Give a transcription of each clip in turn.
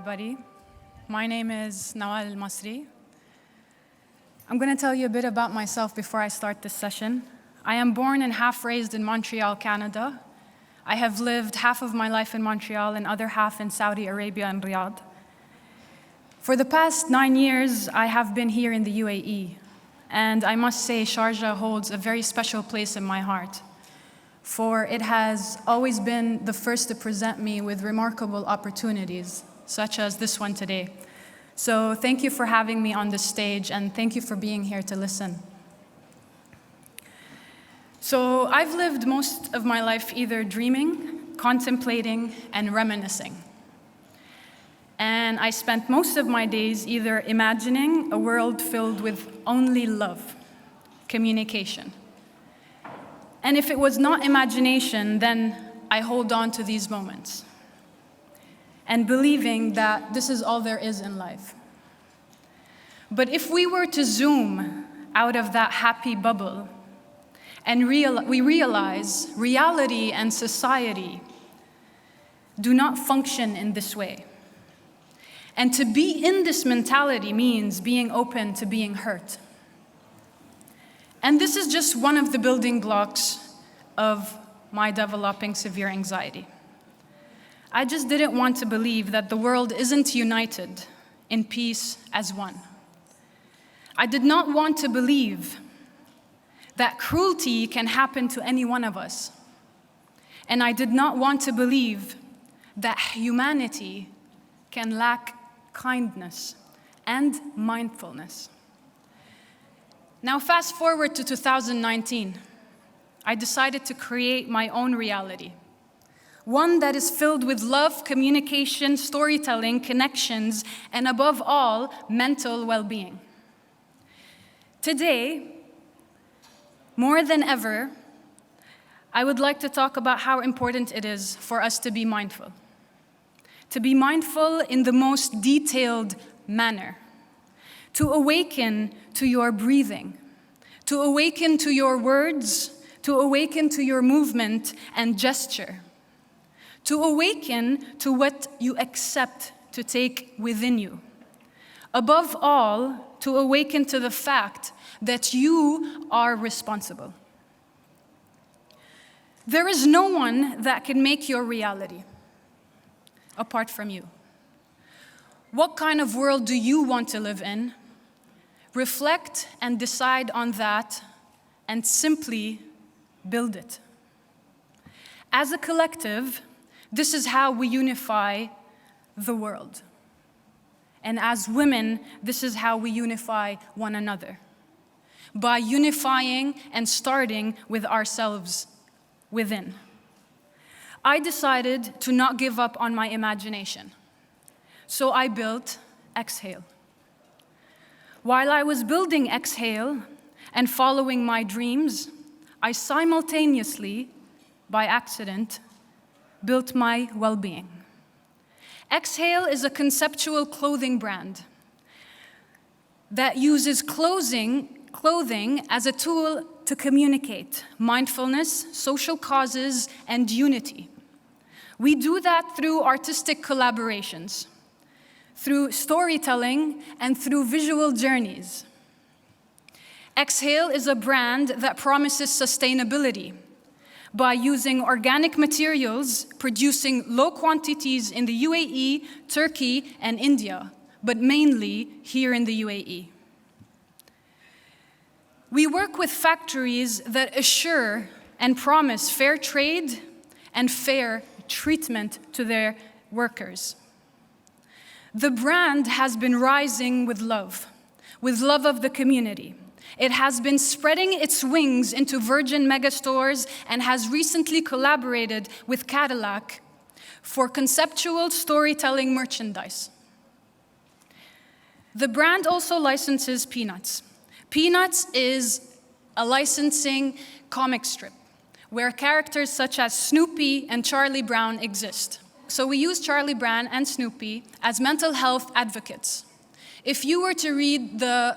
everybody. My name is Nawal Al-Masri. I'm going to tell you a bit about myself before I start this session. I am born and half raised in Montreal, Canada. I have lived half of my life in Montreal and other half in Saudi Arabia and Riyadh. For the past 9 years, I have been here in the UAE, and I must say Sharjah holds a very special place in my heart, for it has always been the first to present me with remarkable opportunities, such as this one today. So thank you for having me on this stage, and thank you for being here to listen. So I've lived most of my life either dreaming, contemplating, and reminiscing. And I spent most of my days either imagining a world filled with only love, communication. And if it was not imagination, then I hold on to these moments and believing that this is all there is in life. But if we were to zoom out of that happy bubble and we realize reality and society do not function in this way. And to be in this mentality means being open to being hurt. And this is just one of the building blocks of my developing severe anxiety. I just didn't want to believe that the world isn't united in peace as one. I did not want to believe that cruelty can happen to any one of us. And I did not want to believe that humanity can lack kindness and mindfulness. Now, fast forward to 2019. I decided to create my own reality, one that is filled with love, communication, storytelling, connections, and above all, mental well-being. Today, more than ever, I would like to talk about how important it is for us to be mindful. To be mindful in the most detailed manner. To awaken to your breathing. To awaken to your words. To awaken to your movement and gesture. To awaken to what you accept to take within you. Above all, to awaken to the fact that you are responsible. There is no one that can make your reality apart from you. What kind of world do you want to live in? Reflect and decide on that and simply build it. As a collective, this is how we unify the world. And as women, this is how we unify one another. By unifying and starting with ourselves within. I decided to not give up on my imagination. So I built Exhale. While I was building Exhale and following my dreams, I simultaneously, by accident, built my well-being. Exhale is a conceptual clothing brand that uses clothing as a tool to communicate mindfulness, social causes, and unity. We do that through artistic collaborations, through storytelling, and through visual journeys. Exhale is a brand that promises sustainability by using organic materials, producing low quantities in the UAE, Turkey, and India, but mainly here in the UAE. We work with factories that assure and promise fair trade and fair treatment to their workers. The brand has been rising with love of the community. It has been spreading its wings into Virgin megastores and has recently collaborated with Cadillac for conceptual storytelling merchandise. The brand also licenses Peanuts. Peanuts is a licensing comic strip where characters such as Snoopy and Charlie Brown exist. So we use Charlie Brown and Snoopy as mental health advocates. If you were to read the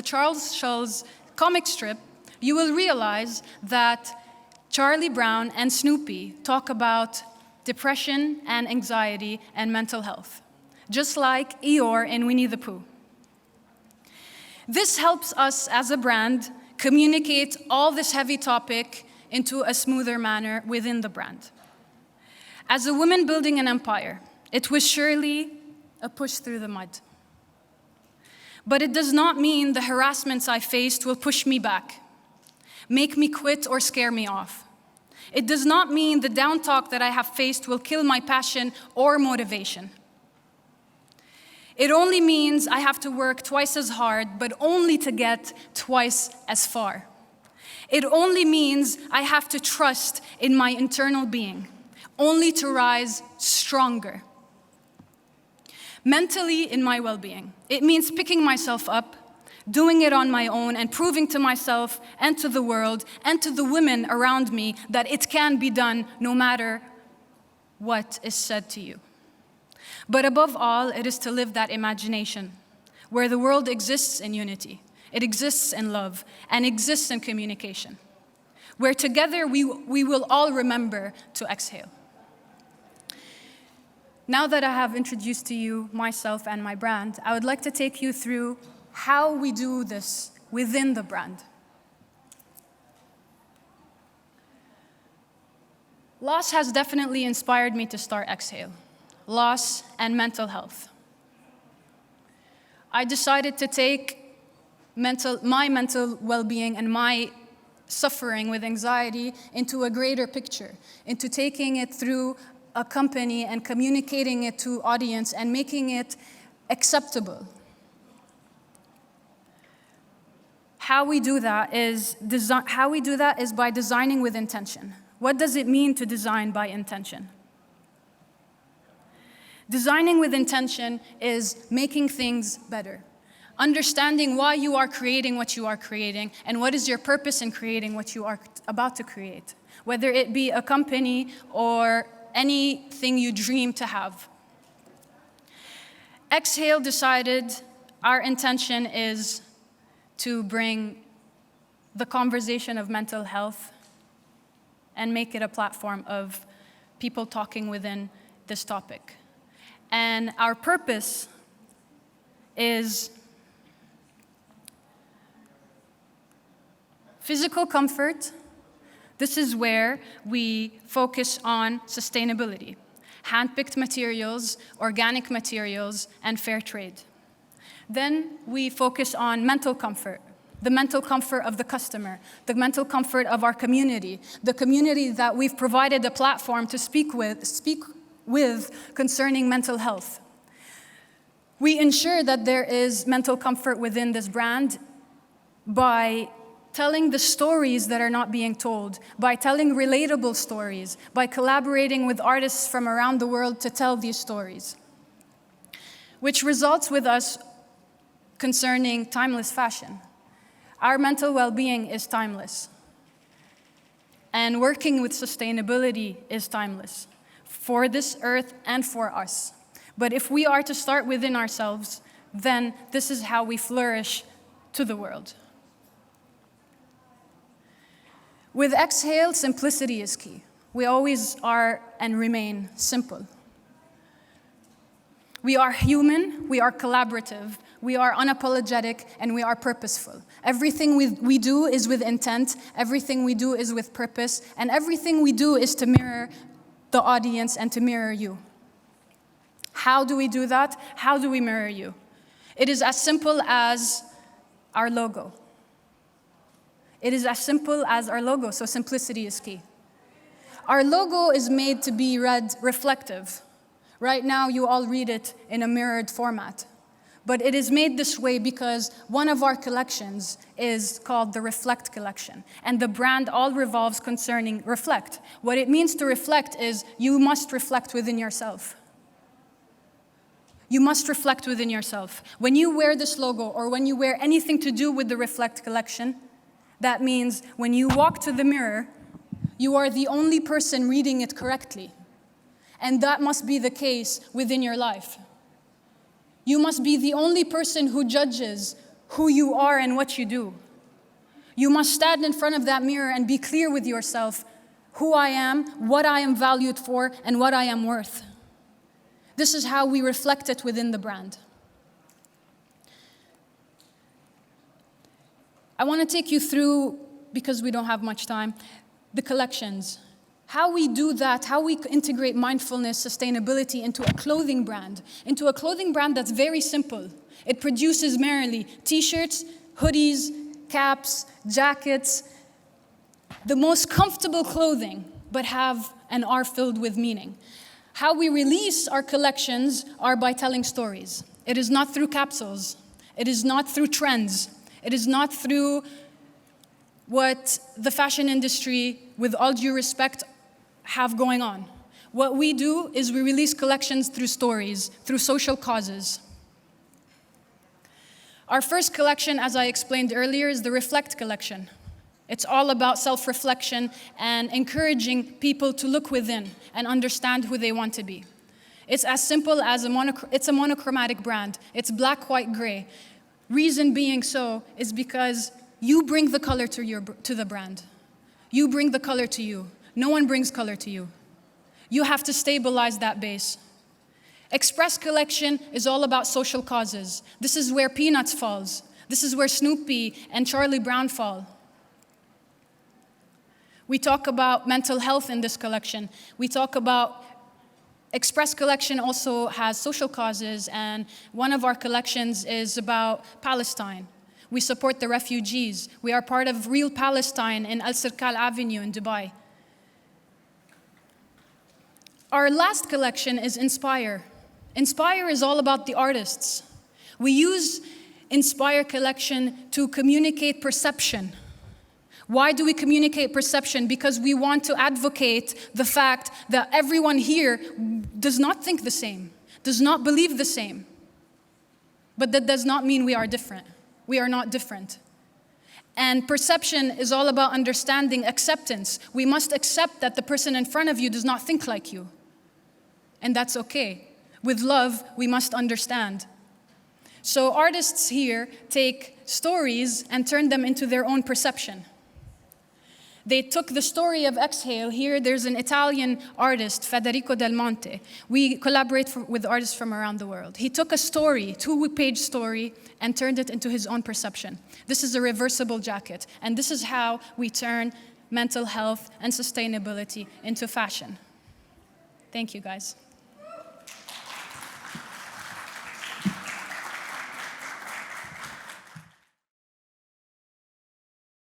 Charles Schulz comic strip, you will realize that Charlie Brown and Snoopy talk about depression and anxiety and mental health, just like Eeyore in Winnie the Pooh. This helps us as a brand communicate all this heavy topic into a smoother manner within the brand. As a woman building an empire, it was surely a push through the mud. But it does not mean the harassments I faced will push me back, make me quit or scare me off. It does not mean the down talk that I have faced will kill my passion or motivation. It only means I have to work twice as hard, but only to get twice as far. It only means I have to trust in my internal being, only to rise stronger. Mentally, in my well-being, it means picking myself up, doing it on my own, and proving to myself and to the world and to the women around me that it can be done no matter what is said to you. But above all, it is to live that imagination, where the world exists in unity, it exists in love, and exists in communication, where together we will all remember to exhale. Now that I have introduced to you myself and my brand, I would like to take you through how we do this within the brand. Loss has definitely inspired me to start Exhale. Loss and mental health. I decided to take my mental well-being and my suffering with anxiety into a greater picture, into taking it through a company and communicating it to audience and making it acceptable. How we do that is by designing with intention. What does it mean to design by intention? Designing with intention is making things better, understanding why you are creating what you are creating and what is your purpose in creating what you are about to create, whether it be a company or anything you dream to have. Exhale decided our intention is to bring the conversation of mental health and make it a platform of people talking within this topic. And our purpose is physical comfort. This is where we focus on sustainability, hand-picked materials, organic materials, and fair trade. Then we focus on mental comfort, the mental comfort of the customer, the mental comfort of our community, the community that we've provided a platform to speak with concerning mental health. We ensure that there is mental comfort within this brand by telling the stories that are not being told, by telling relatable stories, by collaborating with artists from around the world to tell these stories, which results with us concerning timeless fashion. Our mental well-being is timeless, and working with sustainability is timeless for this earth and for us. But if we are to start within ourselves, then this is how we flourish to the world. With Exhale, simplicity is key. We always are and remain simple. We are human, we are collaborative, we are unapologetic, and we are purposeful. Everything we do is with intent, everything we do is with purpose, and everything we do is to mirror the audience and to mirror you. How do we do that? How do we mirror you? It is as simple as our logo. It is as simple as our logo, so simplicity is key. Our logo is made to be read reflective. Right now, you all read it in a mirrored format. But it is made this way because one of our collections is called the Reflect collection. And the brand all revolves concerning reflect. What it means to reflect is you must reflect within yourself. You must reflect within yourself. When you wear this logo or when you wear anything to do with the Reflect collection, that means when you walk to the mirror, you are the only person reading it correctly. And that must be the case within your life. You must be the only person who judges who you are and what you do. You must stand in front of that mirror and be clear with yourself who I am, what I am valued for, and what I am worth. This is how we reflect it within the brand. I want to take you through, because we don't have much time, the collections. How we do that, how we integrate mindfulness, sustainability into a clothing brand that's very simple. It produces merely t-shirts, hoodies, caps, jackets, the most comfortable clothing, but have and are filled with meaning. How we release our collections are by telling stories. It is not through capsules. It is not through trends. It is not through what the fashion industry, with all due respect, have going on. What we do is we release collections through stories, through social causes. Our first collection, as I explained earlier, is the Reflect collection. It's all about self-reflection and encouraging people to look within and understand who they want to be. It's as simple as it's a monochromatic brand. It's black, white, gray. Reason being so is because you bring the color to the brand. You bring the color to you. No one brings color to you. You have to stabilize that base. Express collection is all about social causes. This is where Peanuts falls. This is where Snoopy and Charlie Brown fall. We talk about mental health in this collection. We talk about Express collection also has social causes, and one of our collections is about Palestine. We support the refugees. We are part of Real Palestine in Al Sirkal Avenue in Dubai. Our last collection is Inspire. Inspire is all about the artists. We use Inspire collection to communicate perception. Why do we communicate perception? Because we want to advocate the fact that everyone here does not think the same, does not believe the same. But that does not mean we are different. We are not different. And perception is all about understanding, acceptance. We must accept that the person in front of you does not think like you. And that's okay. With love, we must understand. So artists here take stories and turn them into their own perception. They took the story of Exhale. Here, there's an Italian artist, Federico Del Monte. We collaborate with artists from around the world. He took a story, 2-page story, and turned it into his own perception. This is a reversible jacket, and this is how we turn mental health and sustainability into fashion. Thank you, guys.